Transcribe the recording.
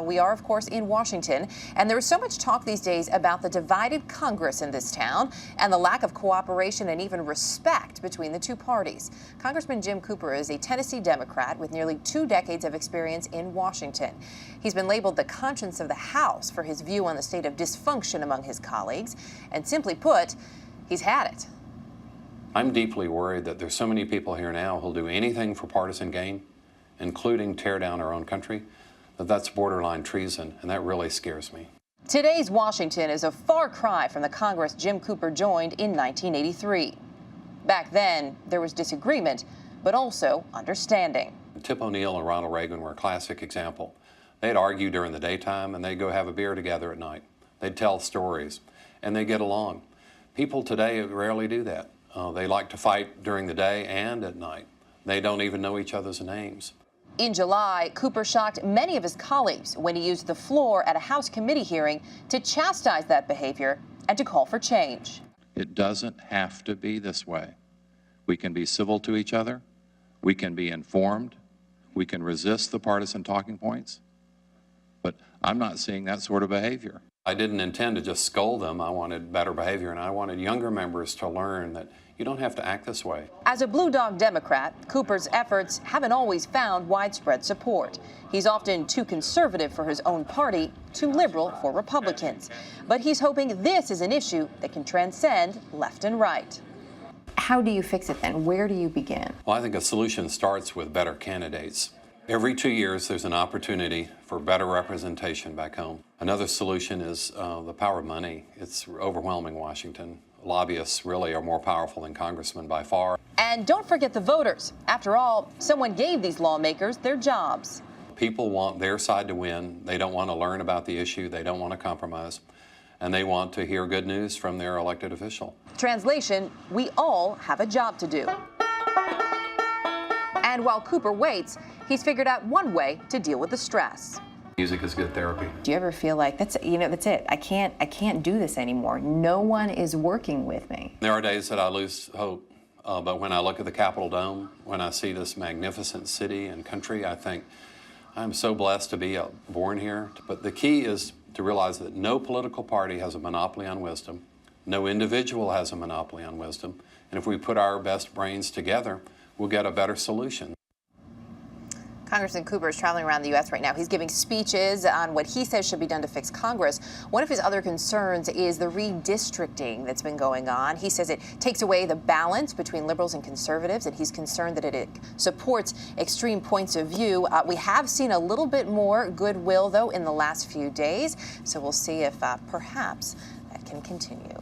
We are, of course, in Washington, and there is so much talk these days about the divided Congress in this town and the lack of cooperation and even respect between the two parties. Congressman Jim Cooper is a Tennessee Democrat with nearly 2 decades of experience in Washington. He's been labeled the conscience of the House for his view on the state of dysfunction among his colleagues, and simply put, he's had it. I'm deeply worried that there's so many people here now who'll do anything for partisan gain, including tear down our own country. That's borderline treason, and that really scares me. Today's Washington is a far cry from the Congress Jim Cooper joined in 1983. Back then, there was disagreement, but also understanding. Tip O'Neill and Ronald Reagan were a classic example. They'd argue during the daytime, and they'd go have a beer together at night. They'd tell stories, and they'd get along. People today rarely do that. They like to fight during the day and at night. They don't even know each other's names. In July, Cooper shocked many of his colleagues when he used the floor at a House committee hearing to chastise that behavior and to call for change. It doesn't have to be this way. We can be civil to each other. We can be informed. We can resist the partisan talking points. But I'm not seeing that sort of behavior. I didn't intend to just scold them. I wanted better behavior, and I wanted younger members to learn that you don't have to act this way. As a Blue Dog Democrat, Cooper's efforts haven't always found widespread support. He's often too conservative for his own party, too liberal for Republicans. But he's hoping this is an issue that can transcend left and right. How do you fix it then? Where do you begin? Well, I think a solution starts with better candidates. Every 2 years, there's an opportunity for better representation back home. Another solution is the power of money. It's overwhelming Washington. Lobbyists really are more powerful than congressmen by far. And don't forget the voters. After all, someone gave these lawmakers their jobs. People want their side to win. They don't want to learn about the issue. They don't want to compromise. And they want to hear good news from their elected official. Translation, we all have a job to do. And while Cooper waits, he's figured out one way to deal with the stress. Music is good therapy. Do you ever feel like that's it? I can't do this anymore. No one is working with me. There are days that I lose hope, but when I look at the Capitol Dome, when I see this magnificent city and country, I think I'm so blessed to be born here. But the key is to realize that no political party has a monopoly on wisdom. No individual has a monopoly on wisdom. And if we put our best brains together, we'll get a better solution. Congressman Cooper is traveling around the U.S. right now. He's giving speeches on what he says should be done to fix Congress. One of his other concerns is the redistricting that's been going on. He says it takes away the balance between liberals and conservatives, and he's concerned that it supports extreme points of view. We have seen a little bit more goodwill, though, in the last few days, so we'll see if perhaps that can continue.